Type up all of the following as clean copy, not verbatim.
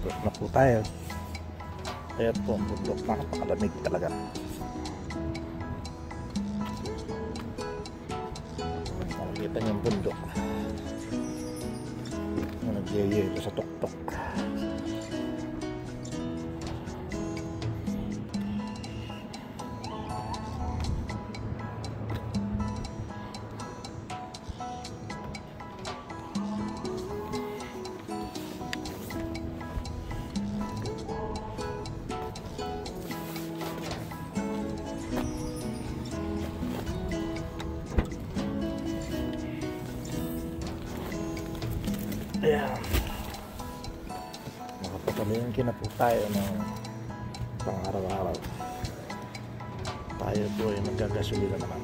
na po tayo. Ayan po ang bundok, napakalamig talaga. Nakikita niyo yung bundok na nagyayelo sa tuktok. Ayan, makapagpamilingkin na po tayo ng pang-araw-araw. Tayo po ay magagasolina naman.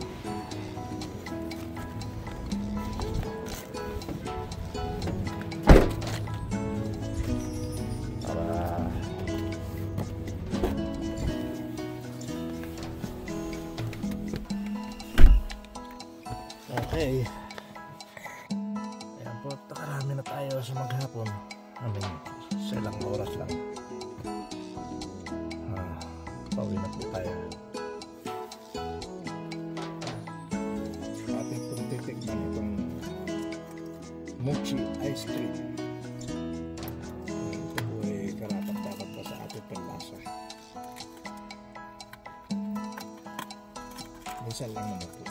Okay. Nakarami na tayo sa maghapon. Sa ilang oras lang. Pauwi na po tayo. Ating pong titikman itong mochi ice cream. Ito po ay karapat-dapat pa sa ating panlasa. Minsan lang naman po.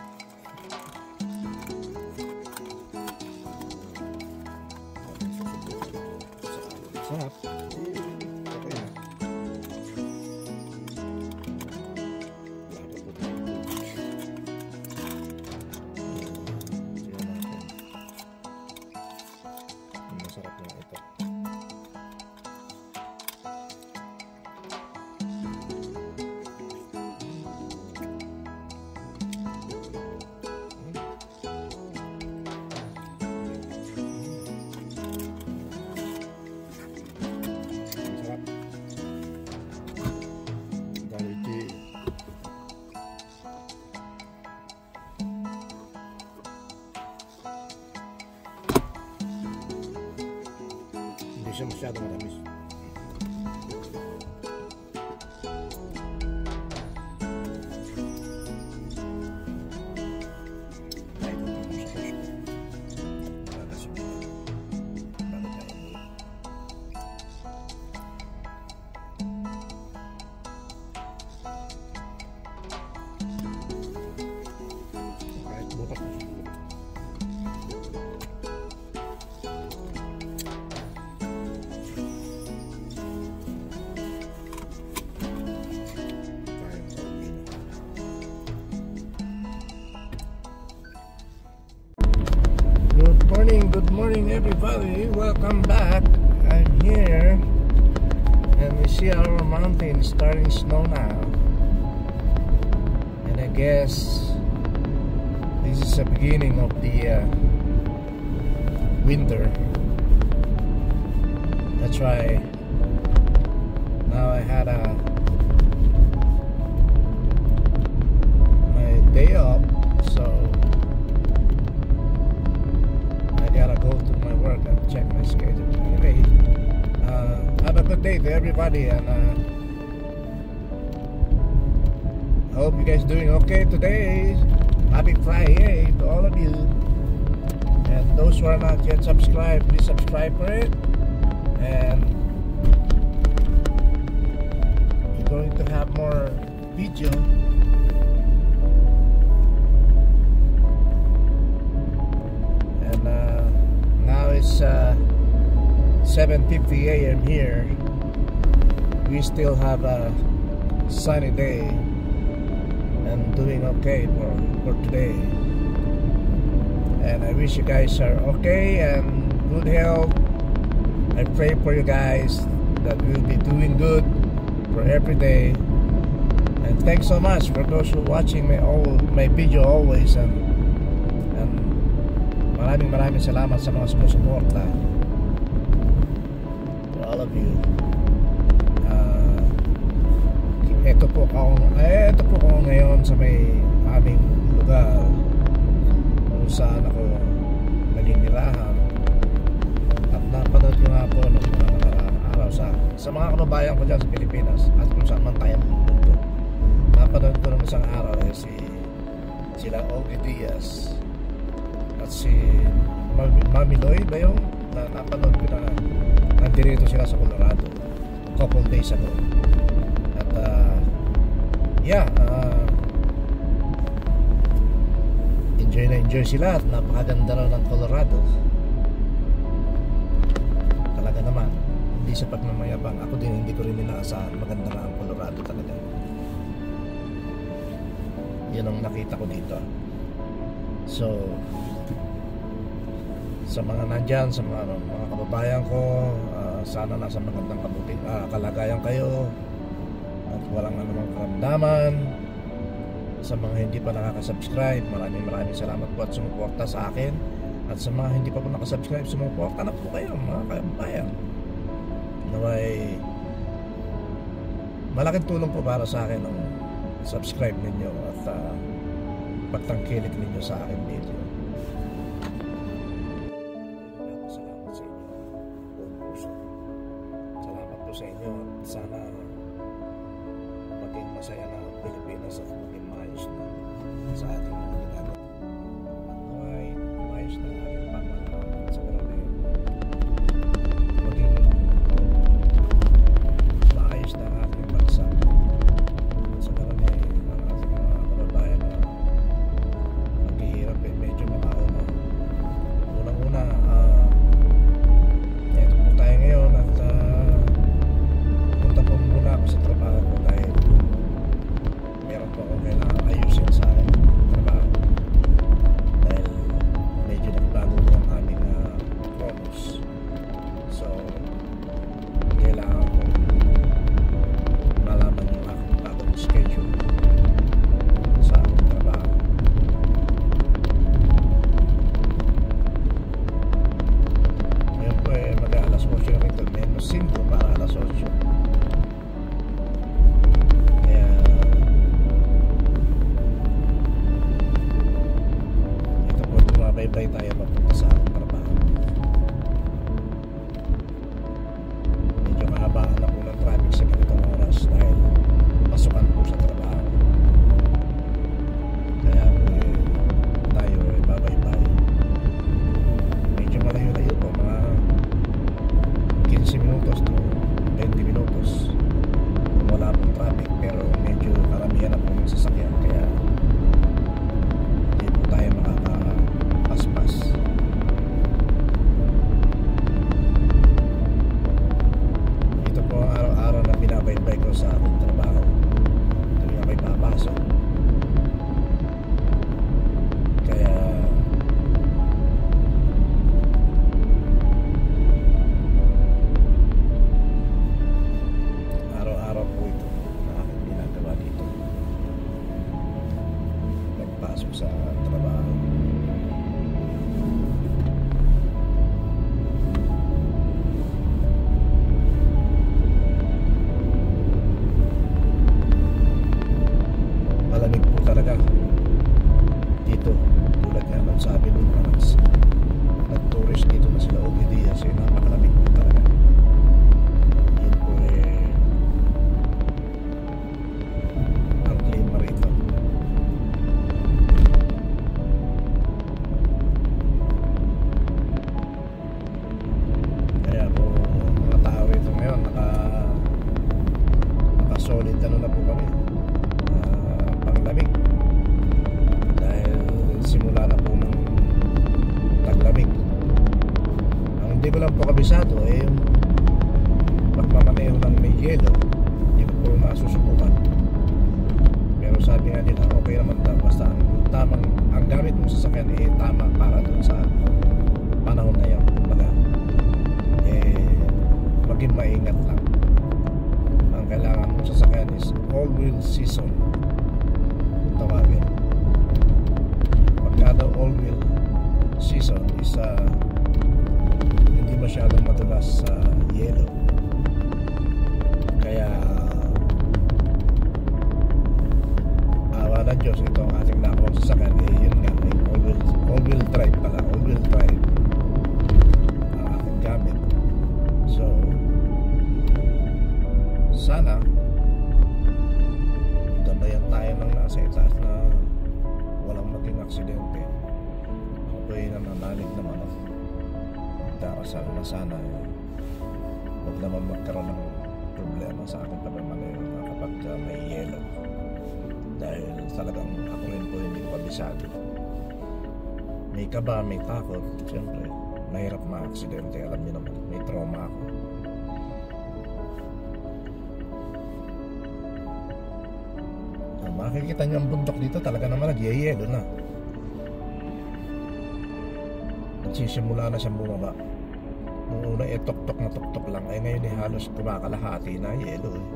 Sarap. Okay na. Masarap na ito. Hindi siya masyado matamis. Good morning everybody, welcome back. I'm here and we see our mountain starting to snow now, and I guess this is the beginning of the winter. That's why now I had my day off, so gotta go to my work and check my schedule. Anyway, have a good day to everybody, and I hope you guys doing okay today. Happy Friday to all of you, and those who are not yet subscribed, please subscribe for it. And we're going to have more video. It's 7:50 a.m. here. We still have a sunny day and doing okay for today. And I wish you guys are okay and good health. I pray for you guys that we'll be doing good for every day. And thanks so much for those who are watching my video always, and maraming salamat sa mga sumusuporta, to all of you. Ito po ako ngayon sa may aming lugar kung saan ako naging nirahan, at napanood ko nga po ng mga nakaraang araw sa mga kababayan ko dyan sa Pilipinas at kung saan man tayo mundo. Napanood ko naman isang araw sila Ogie Diaz at si Mami Loy ba yung napanood ko na nandirito sila sa Colorado couple days ago. At enjoy sila at napakaganda raw ng Colorado. Talaga naman, hindi sa pagmamayabang, ako din hindi ko rin inaasahan, maganda na ang Colorado talaga. Yan ang nakita ko dito. So sa mga nandyan, sa mga kababayan ko, sana nasa magandang kalagayan kayo at walang anumang karamdaman. Sa mga hindi pa nakaka-subscribe, maraming salamat po at sumuporta sa akin. At sa mga hindi pa po nakasubscribe, sumuporta na po kayo mga kababayan. Naway malaking tulong po para sa akin ang subscribe ninyo at pagtangkilik ninyo sa aking video. Salamat sa inyo, buong puso. Salamat po sa inyo. Sana maging masaya na ang Pilipinas at maging maayos na sa ating mga ginagawa. At maayos na ang ating pamahalaan sa grabe. Maging maayos na ang ating bansa. Sa grabe, ang ating mga kababayan na naghihirap medyo makauna. Unang-una, eto po tayo ngayon at punta po muna ako sa trabaho ko dahil meron po akong kailangan ayusin sa aking trabaho dahil medyo nagbago po ang aming chronos. So kailangan kong malaman yung aking bagong schedule sa aking trabaho. Ngayon po mag-aalas 8 na rito, menos 5 para alas 8. Bye-bye tayo papunta sa aking trabaho. Medyo mahabaan na po ng traffic sa ganitong oras dahil pasukan po sa trabaho. Kaya po tayo bye-bye. Medyo malayo-layo po, mga 15 minutos to 20 minutos kung wala pong traffic, pero medyo karamihan na po ng sasakyan kaya hindi po tayo makakapaspas. Ito po ang araw-araw na binabaybay ko sa aking trabaho tuwing ako'y papasok. Kaya araw-araw po ito na aking ginagawa dito, nagpasok sa trabaho. Malamig po talaga dito, tulad nga ng sabi nung mga nag-tourist dito na sila Ogie Diaz, napakalamig po talaga. Yun po ang klima rito. Kaya po mga tao rito ngayon naka-solid na po kami panglamig dahil simula na po ng taglamig. Ang hindi ko lang po kabisado yung pagmamaneho ng may yelo, hindi ko po masusubukan, pero sabi nga nila okay naman daw basta ang gamit mong sasakyan tama para dun sa panahon na yun. Kumbaga maging maingat lang. Ang kailangan mong sasakyan is all-wheel season tawagin. Pagka daw all-wheel season is hindi masyadong madulas sa yelo. Kaya awa ng Diyos, ito ang ating nakuha sa sasakyan yun nga, all-wheel drive pala, all-wheel drive ang ating gamit. So malamig naman, no? Darasal na sana huwag naman magkaroon ng problema sa aking pagmamaneho kapag may yelo, dahil talagang ako rin po hindi ko kabisado. May kaba, may takot, siyempre mahirap ma-aksidente, alam niyo naman, may trauma ako. Makikita niyo ang bundok dito, talaga naman nagyayelo na. Nagsisimula na siyang bumaba. Nung una tok-tok na tok-tok lang, ay ngayon halos kumakalahati na yelo eh.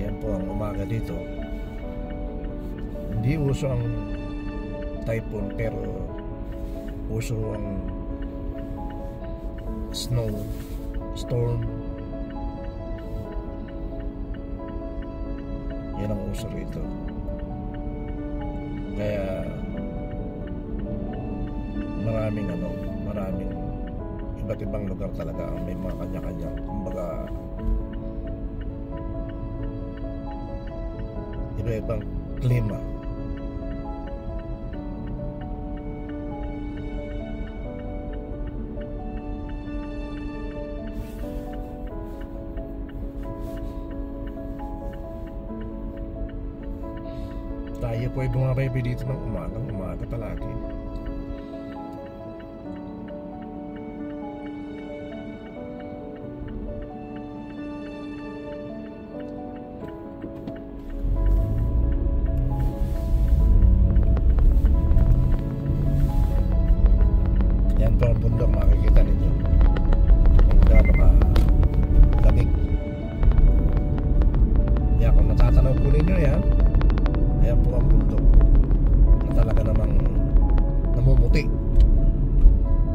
Yan po ang umaga dito. Hindi uso ang typhoon, pero uso ang snow storm. Yan ang uso rito. Kaya maraming iba't ibang lugar talaga ang may mga kanya-kanya, kumbaga iba-ibang klima. Tayo po ay bumabaybi dito ng umaga palagi. Yan po ang bundok, makikita ninyo kung gaano ka lamig. Kaya kung natatanaw po ninyo yan, ayan po ang bundok na talaga namang namumuti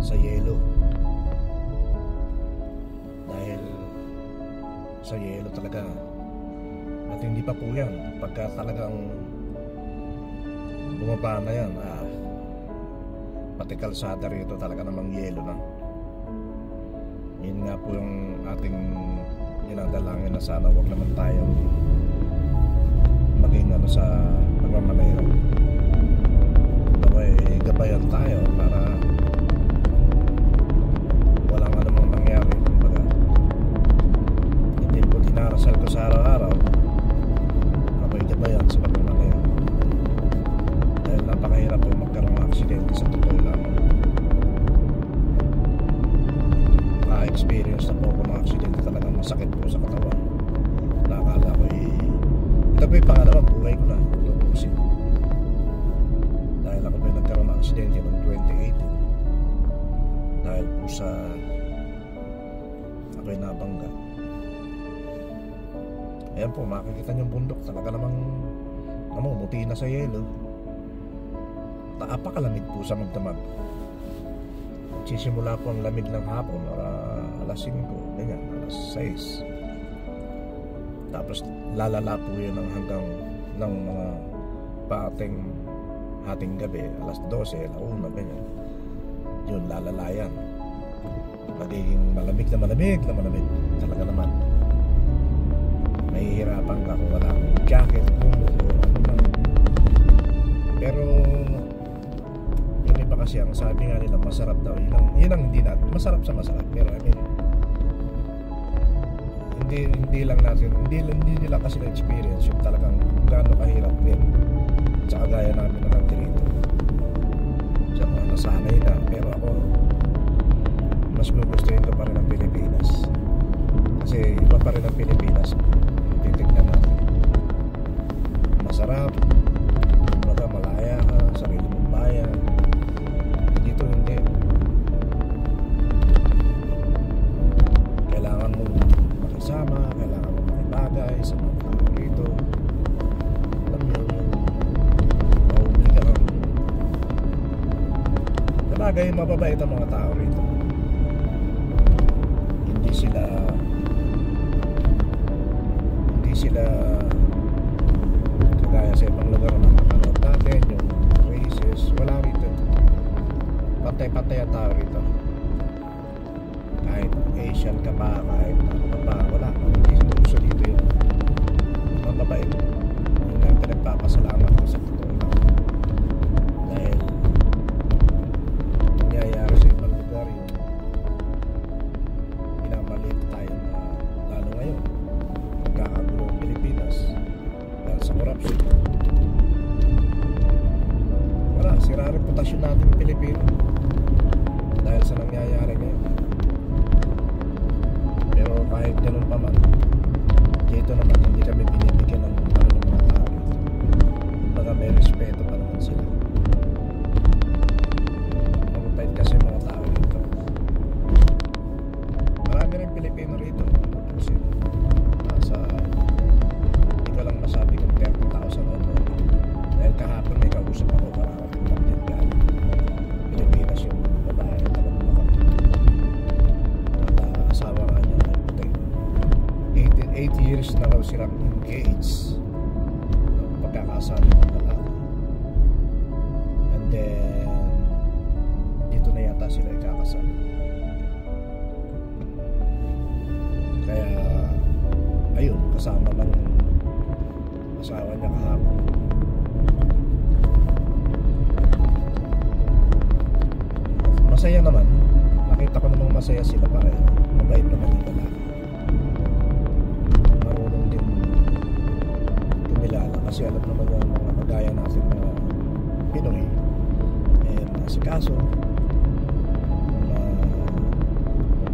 sa yelo, dahil sa yelo talaga. At hindi pa po yan, pagka talagang bumaba na yan, pati kalsada rito talaga namang yelo na. Yun nga po yung ating dinadalangin, na sana wag naman tayong maging sa pagmamaneho. Naway gabayan tayo para walang anumang mangyari. Kumbaga, hindi po dinarasal ko sa araw-araw, naway gabayan sa pagmamaneho, dahil napakahirap po magkaroon ng aksidente sa totoo lang. Na-experience na po ako ng aksidente, talagang masakit po sa katawan. Nakakala ko ito po yung pangalawang buhay ko na tutusin, dahil ako po yung nagkaroon ng aksidente noong 2018 dahil po sa ako yung nabangga. Ayan po, makikita nyo yung bundok, talaga namang namumuti na sa yelo. Napakalamig po sa magdamag. Sisimula po ang lamig ng hapon, alas 5, ganyan, alas 6. Tapos lalala po yun hanggang ng mga hating gabi, alas 12, alauna, ganyan. Yun, lalala yan. Magiging malamig na malamig talaga naman. Mahihirapan ka kung wala akong jacket, kung ano man. Pero yung iba kasi, ang sabi nga nila masarap daw, yun ang hindi natin masarap sa masarap. Pero I mean, hindi lang natin, hindi nila kasi na-experience yung talagang gaano kahirap din. Tsaka gaya namin na nandito, sa mga nasanay na. Pero ako, mas gugustuhin ko pa rin ang Pilipinas, kasi iba pa rin ang Pilipinas. Titignan natin, masarap, kumbaga malaya ka, sarili mong bayan. Dito hindi. Kailangan mo makisama, kailangan mo makibagay sa mga tao rito. Alam mo yun, mahuli ka lang. Sabagay, mababait ang mga tao rito. Hindi sila kagaya sa ibang lugar na napanood natin, yung races. Wala rito. Pantay-pantay ang tao rito. Kahit Asian ka pa, kahit ano ka pa, wala. Hindi uso dito yun. Mababait. Yung pinagpapasalamat nasira reputasyon natin ng Pilipino dahil sa nangyayari ngayon. Pero kahit ganun pa man, dito naman hindi kami binibigyan ng mga tao. Kumbaga may respeto pa naman sila. Mababait kasi mga tao dito. Marami rin Pilipino rito. Kasi nasa, hindi ko lang masabi kung 30,000 o more. Dahil kahapon may kausap ako para kapatid galing Pilipinas yung babae na talagang at asawa nga niya ay 8 years na raw silang engaged pagkakasama ng lalaki, and then dito na yata sila ikakasal. Kaya ayun, kasama ng asawa niya kahapon. Masaya naman, nakita ko namang masaya sila pareho. Mabait naman yung lalaki, marunong din kumilala kasi alam naman yung mga kagaya natin mga Pinoy, and asikaso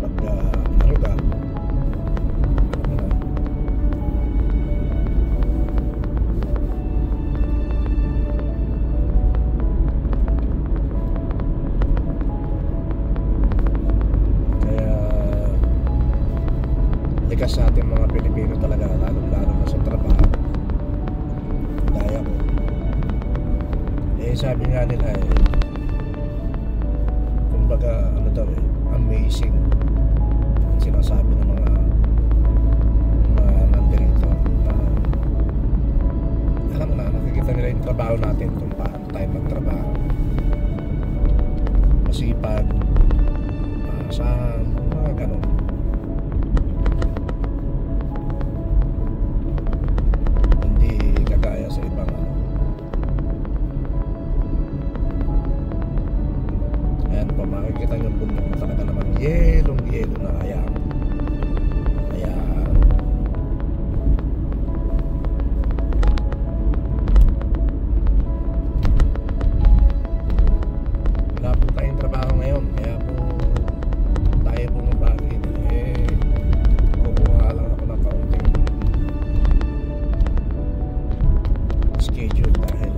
pag-aruga, likas sa ating mga Pilipino talaga, lalo na sa trabaho. Gaya ko, sabi nga nila kumbaga ano daw amazing ang sinasabi ng mga nandirito. Alam mo na, nakikita nila yung trabaho natin kung paano tayo magtrabaho, masipag, maasahan, mga ganun. Sa ibang ayan pa, makikita nyo bundok na talaga naman yelong na ayan. Wala po tayong trabaho ngayon, kaya po tayo bumabagay kukuha lang ako ng kaunting schedule dahil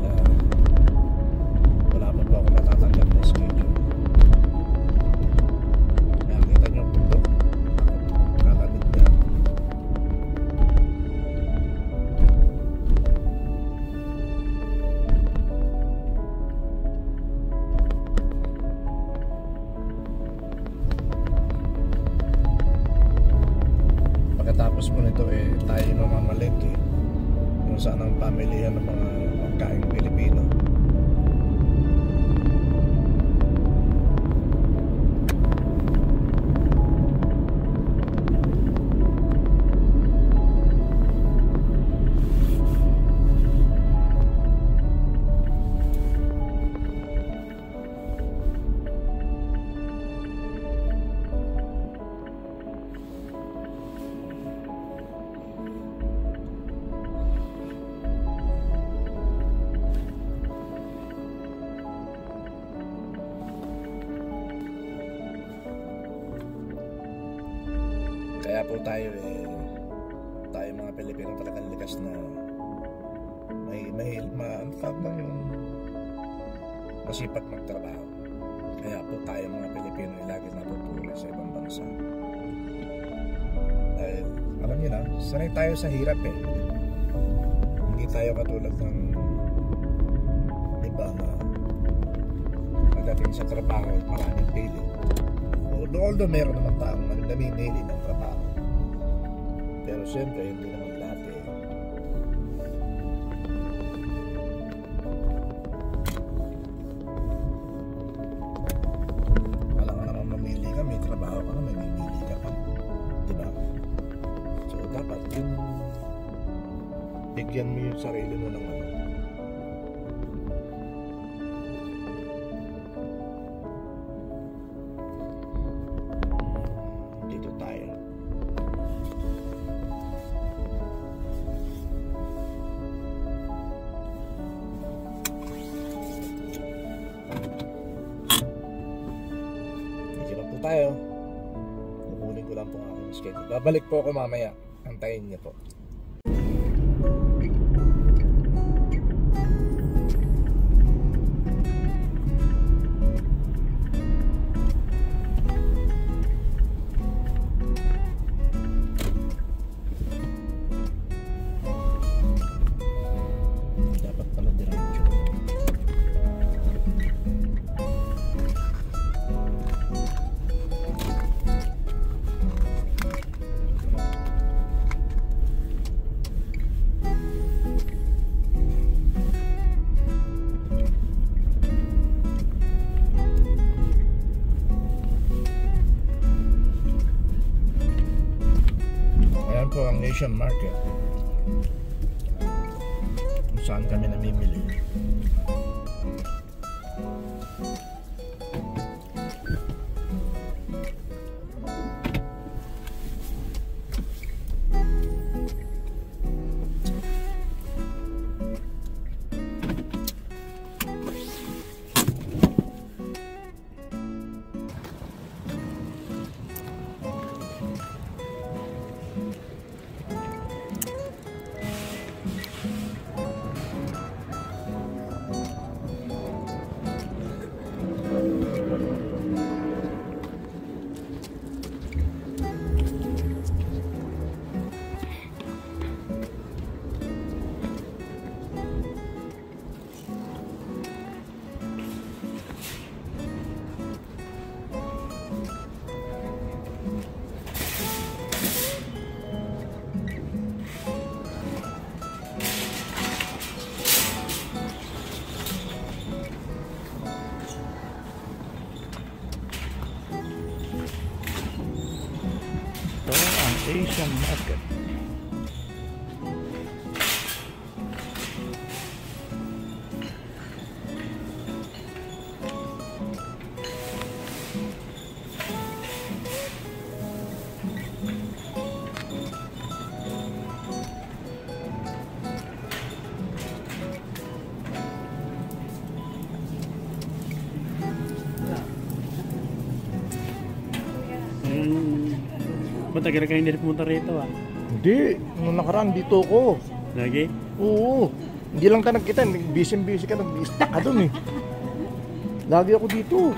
wala pa po ako natatanggap na schedule. Kaya kita nyo po ito, kalamit niya. Pagkatapos po nito tayo mamamalengke kung saan ang pamilya ng mga pagkain Pilipino. Kaya po tayo mga Pilipino talagang likas na may yung masipag magtrabaho. Kaya po tayo mga Pilipino lagi natutulog sa ibang bansa. Dahil alam niyo na, sanay tayo sa hirap Hindi tayo katulad ng iba na pagdating sa trabaho maraming pili. Although meron naman taong namimili ng trabaho, pero siyempre hindi naman lahat alam nga naman mamili ka, may trabaho ka na, may mamili ka pa, diba? So dapat yung bigyan mo yung sarili mo ng dito tayo. tayo. Kukunin ko lang po ang aking schedule. Babalik po ako mamaya. Antayin niyo po. Ang Asian market kung saan kami namimili. Asian market. Matagal ka hindi pumunta rito ah. Hindi, nung nakaraan dito ako. Lagi? Oo. Hindi lang tayo nagkita, busy ka, nag-stuck ka dun eh. Lagi ako dito.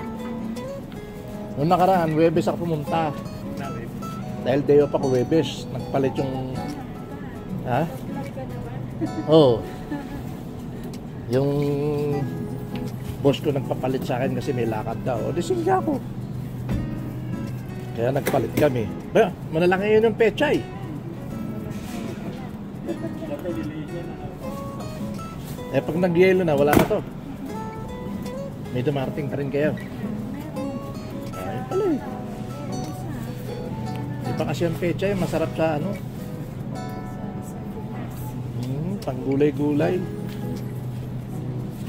Nung nakaraan, Webes ako pumunta. Dahil day off ako Webes, nagpalit yung... Ha? Oo. Yung boss ko nagpapalit sa akin kasi may lakad daw. O, disingga ako. Kaya nagpalit kami. Ba, malalaki yun yung pechay. Eh pag nag-yelo na, wala na to. May dumarating pa rin kayo. Ay pala eh. Iba kasi yung pechay, masarap sa ano. Pang gulay-gulay.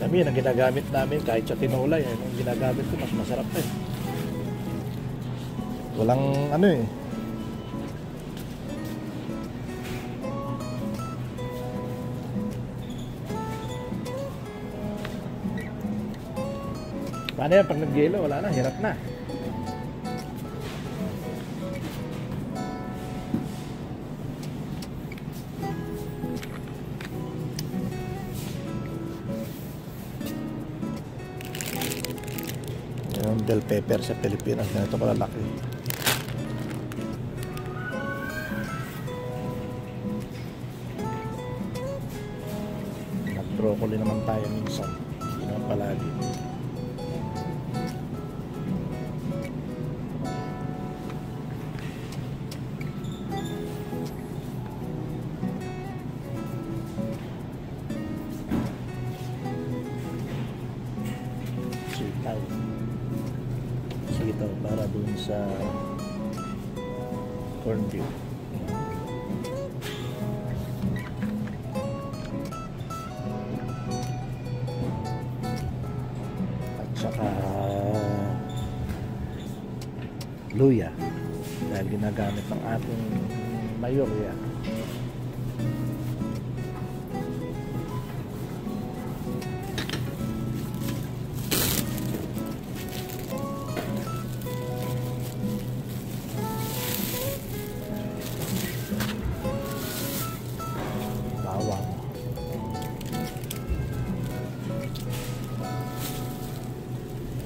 Kami, ang ginagamit namin kahit sa tinulay, ang ginagamit ko mas masarap pa eh. Walang ano eh. Paano yan? Pag nag-yelo, wala na. Hirap na. Yung bell pepper sa Pilipinas. Ganito kalalaki. Broccoli naman tayo minsan, hindi naman palagi. Sitaw para dun sa corn beef. Saka luya dahil ginagamit ng ating mayor yan.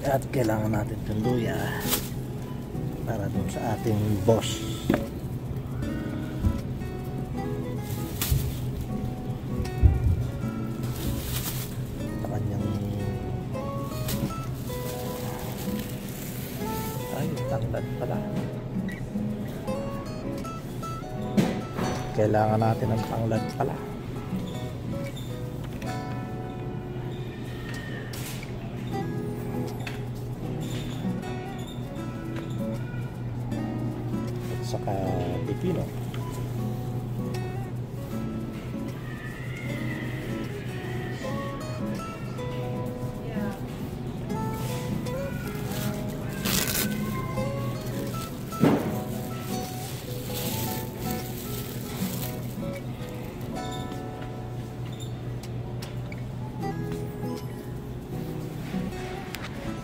At kailangan natin itong luya para dun sa ating boss. Sa kanyang tanglad pala. Kailangan natin ng tanglad pala. Saka pipino.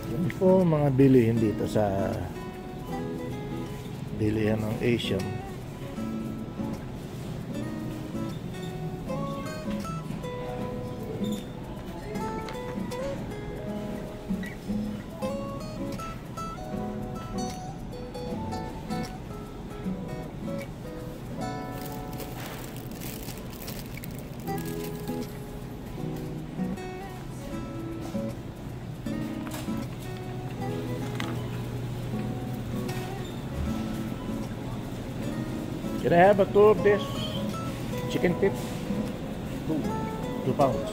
Yan po mga bilihin dito sa bilihan ng Asian. Can I have a two of this chicken feet? 2 pounds.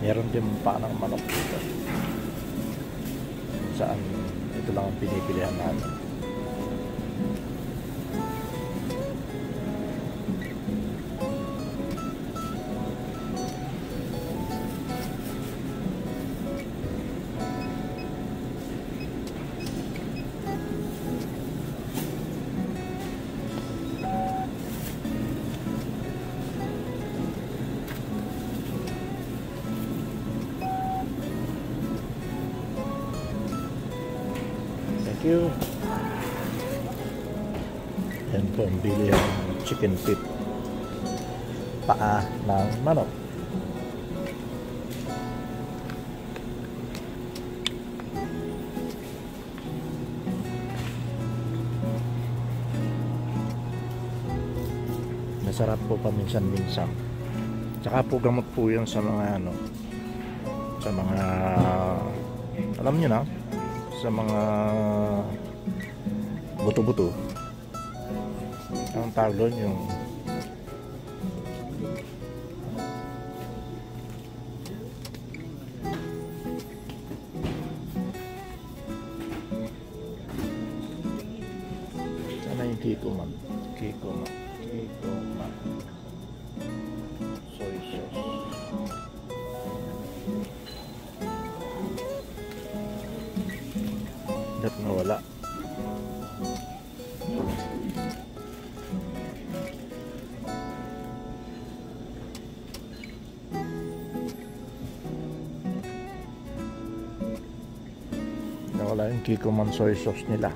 Meron din pa ng manok dito. Saan ito lang ang pinipilihan natin. Thank you. Yan po ang bili ang chicken feet. Paa ng manok. Masarap po paminsan-minsan. Tsaka po gamot po yan sa mga ano, sa mga alam nyo na, sa mga buto-buto. Ang tawag doon yung sana yung kikoman soy sauce. Dapat nawala. Nawala yung kikoman soy sauce nila.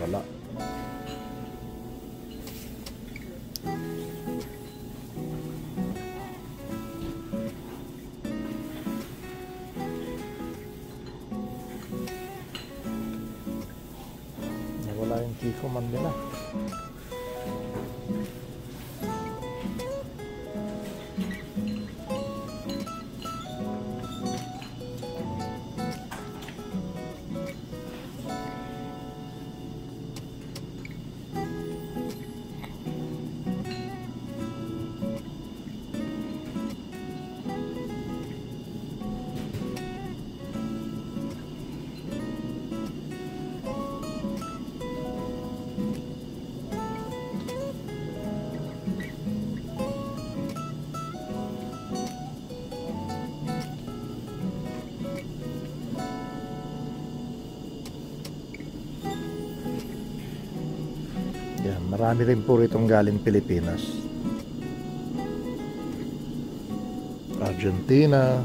Wala. Wala yung kikoman nila. Marami rin po ritong galing Pilipinas. Argentina,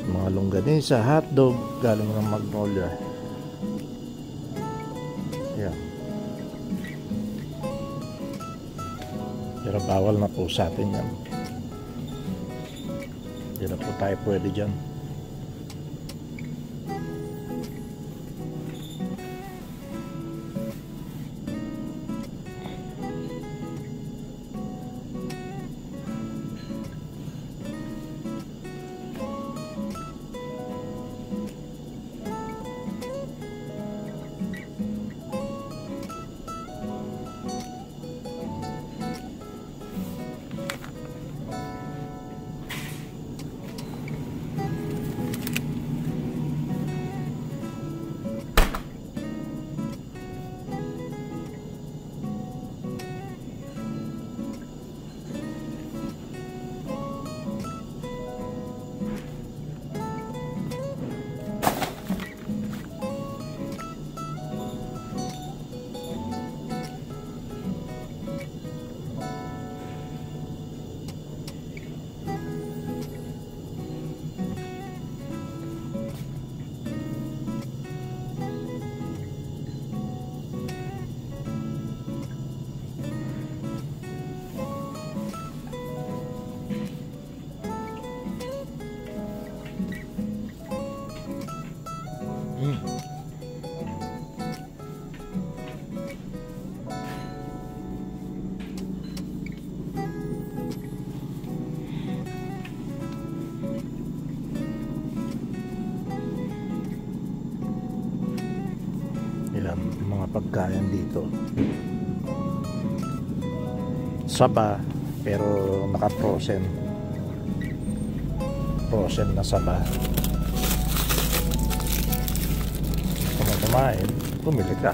mga longganisa, hotdog galing ng Magnolia. Yan. Pero bawal na po sa atin yan. Hindi na po tayo pwede dyan. Ilan mga pagkain dito. Saba, pero naka-frozen. Frozen na saba. Kung kumain, pumili ka.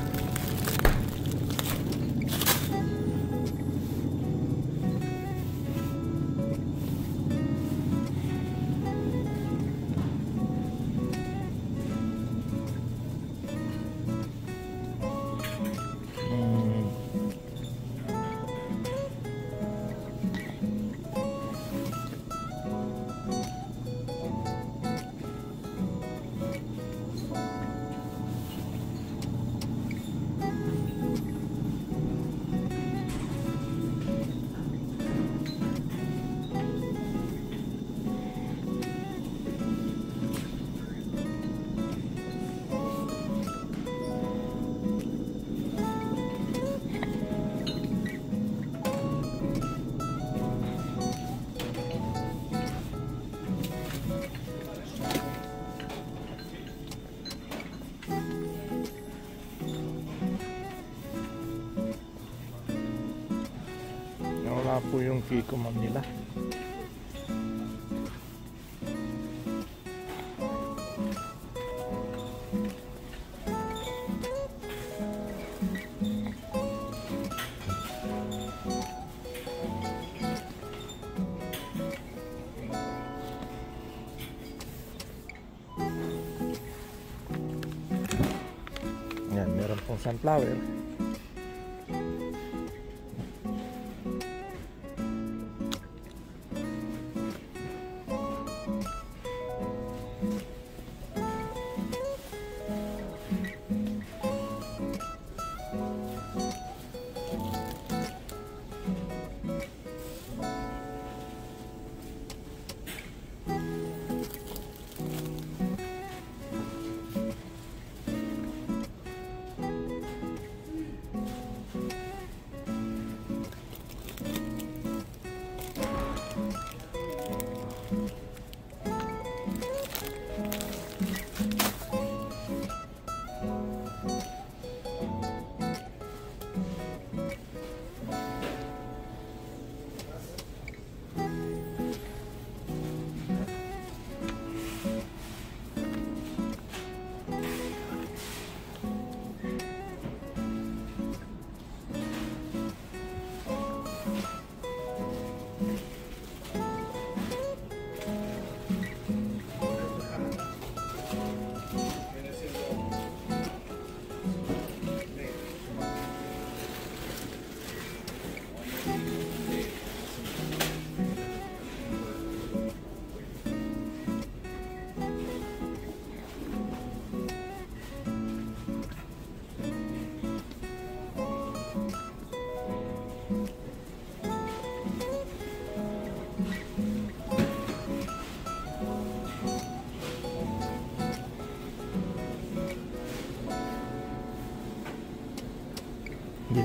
Wala po yung Kiko man nila. Yan, meron pong sunflower.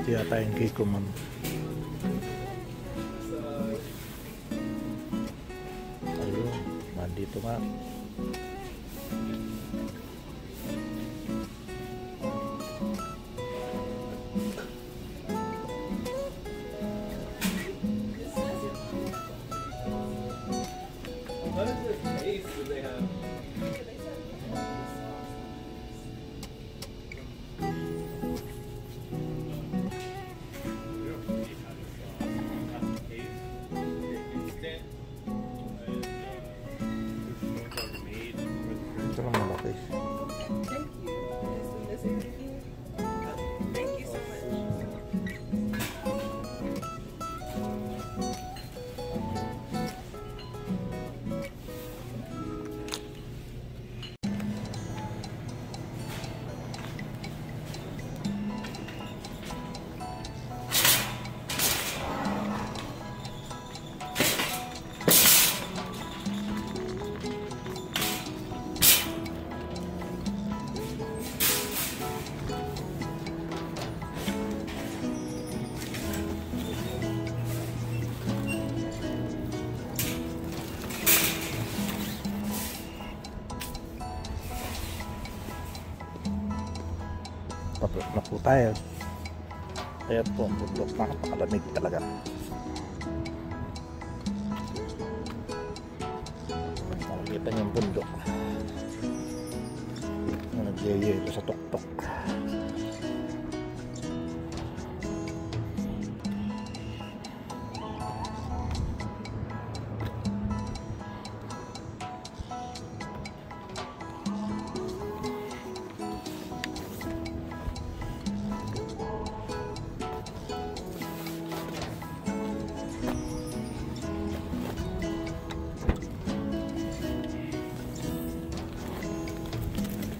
Ito yata yung Kikoman. Ayun, nandito nga. Ito lang malaki. Thank you. Is everything? Thank you so much. Tapos na po tayo. Ayan po ang bundok, napakalamig talaga. Nakikita niyo yung bundok na nagyayelo sa tuktok.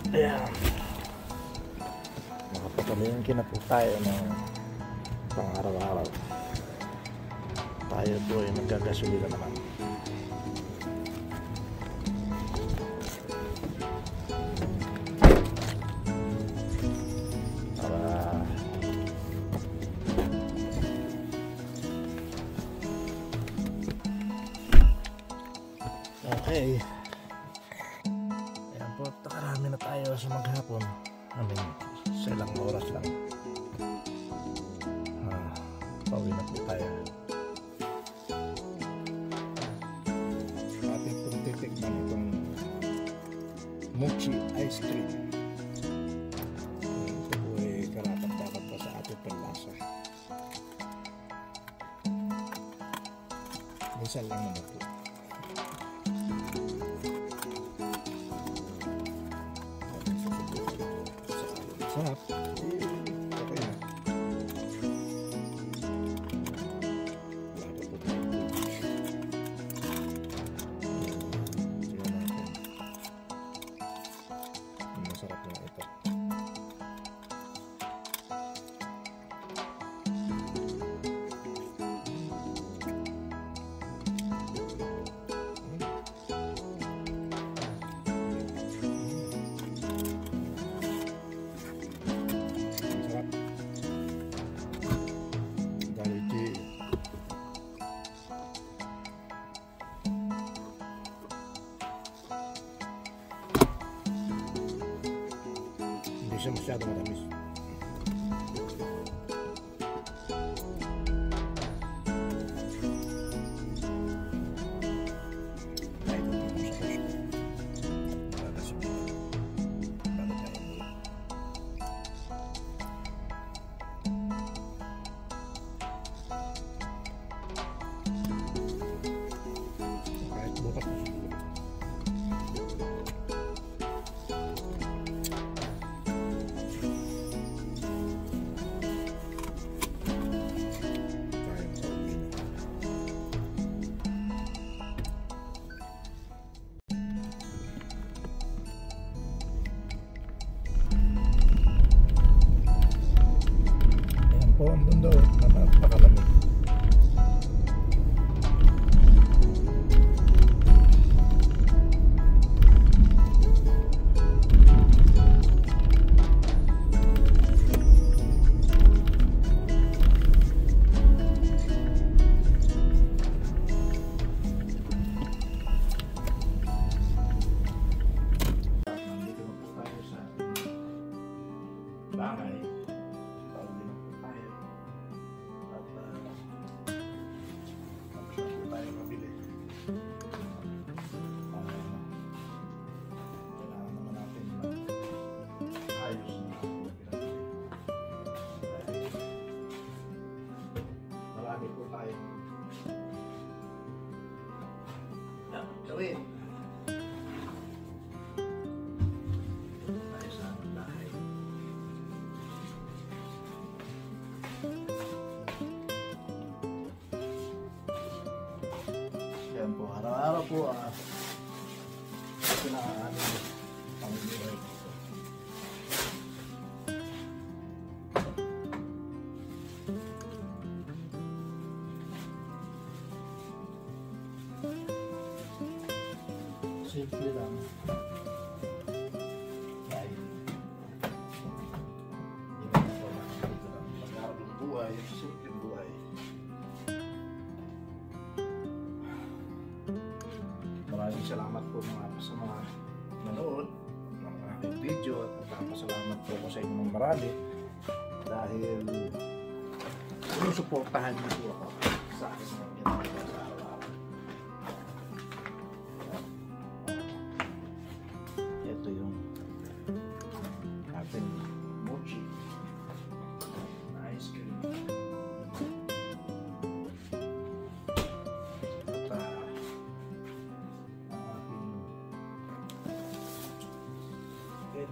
Ayan. Nakapagpamilingkin na po tayo ng pang-araw-araw. Tayo po ay nagagasolina naman. Okay. Ayan po, nakarami na tayo sa maghapon. Sa ilang oras lang. Pauwi na po tayo. Ating pong titikman itong mochi ice cream. Ito po ay karapat-dapat pa sa ating panlasa. Minsan lang naman po. Sarap. Okay na. Wala pa po tayo. Masarap na ito. Hindi siya masyado matamis. Kahit bukas na siguro. Ayan po ang bundok na napakalamig. Gawin. Tayo sa bahay. Yan po, araw-araw po ito na ang aming pamumuhay dito. Simple lang. Dahil hindi mo ito makikita lang. Pagkakabang buhay, simple buhay. Maraming salamat po sa mga nanood ng aking video at nagpapasalamat po ako sa inyong marami dahil sinusuportahan niyo po ako sa aking mga ginagawa sa araw-araw. Ito yung ating mochi na ice cream.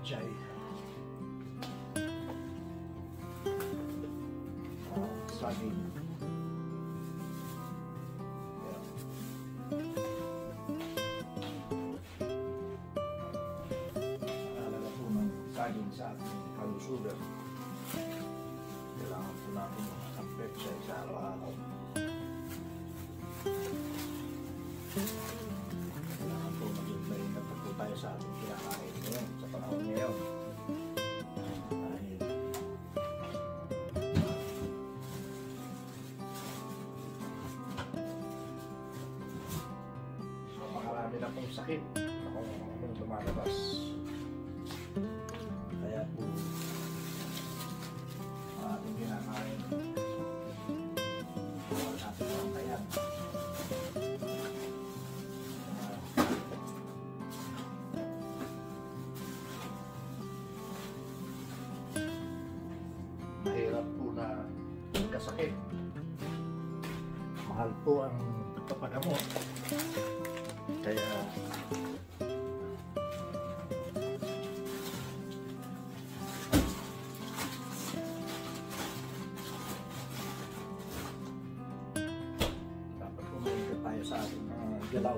Chai. Saging. Yeah. Naalala po ng saging sa ating kalusugan. Kailangan po natin ang pechay sa araw-araw. Kailangan po maging maingat na po tayo sa ating kinakain ngayon, sa panahon ngayon. Dahil makarami na pong sakit na kung lumalabas. Kaya po ang ating kinakain bawal natin ang kayan. Mahirap po na kasakit. Mahal po ang pagpapagamot. Kaya dapat pumunta tayo sa ating mga galaw.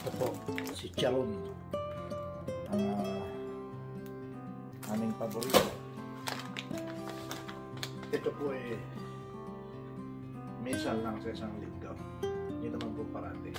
Ito po, si Charon, ang aming paborito. Ito po ay minsan lang sa isang linggo. Hindi naman po parati.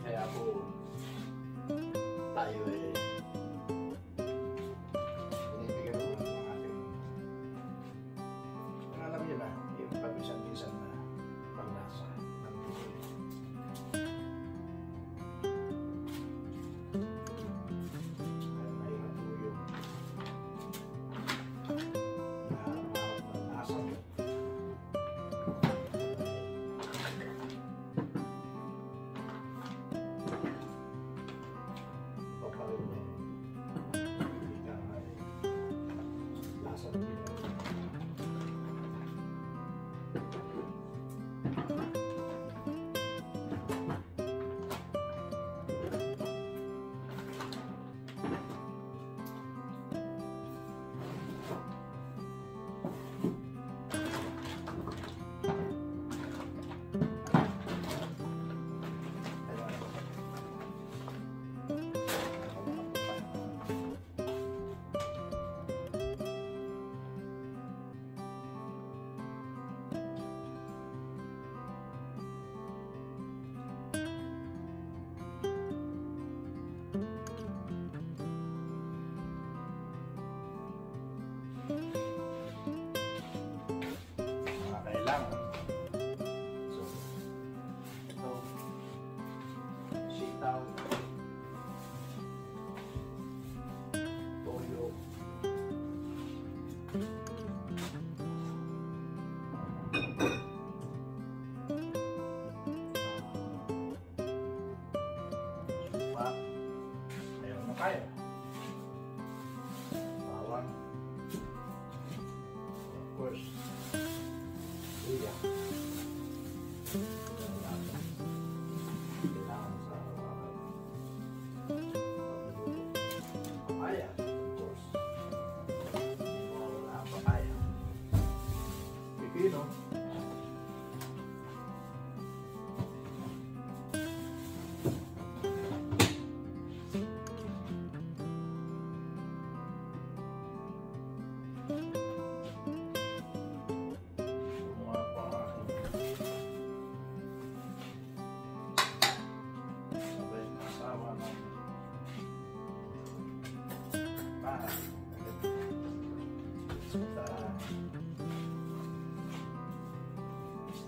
Kaya po tayo ay binibigyan mo ng ating alam nyo na yung pag-isan-isan na paglasa ng buhay. Kaya mahirap po yung naharap na lasa mo. Papalit papaya. Bawang. Of course, luya. Kailangan sa papaya, of course. Wala ang papaya. Pipino.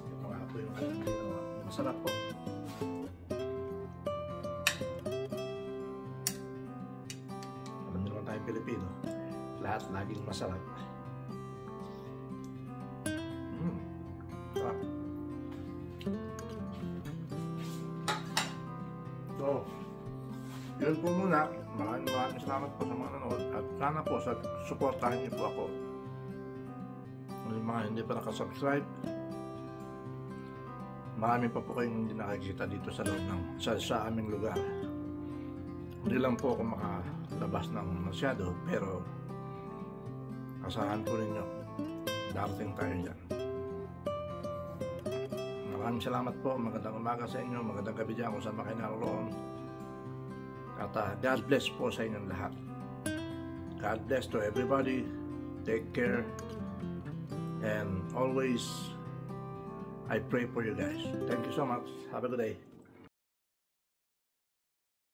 Ito nga po yung ginawa. Masarap po. Alam niyo naman tayo Pilipino, lahat laging masarap. Sarap. So, yun po muna. Maraming salamat po sa mga nanood at sana po supportahan niyo po ako. Yung mga hindi pa nakasubscribe, marami pa po kayong hindi nakikita dito sa loob ng sa aming lugar. Hindi lang po ako makalabas ng masyado, pero asahan po ninyo, darating tayo dyan. Maraming salamat po, magandang umaga sa inyo, magandang gabi dyan kung saan kayo naroon. At God bless po sa inyong lahat. God bless to everybody. Take care. And always, I pray for you guys. Thank you so much. Have a good day.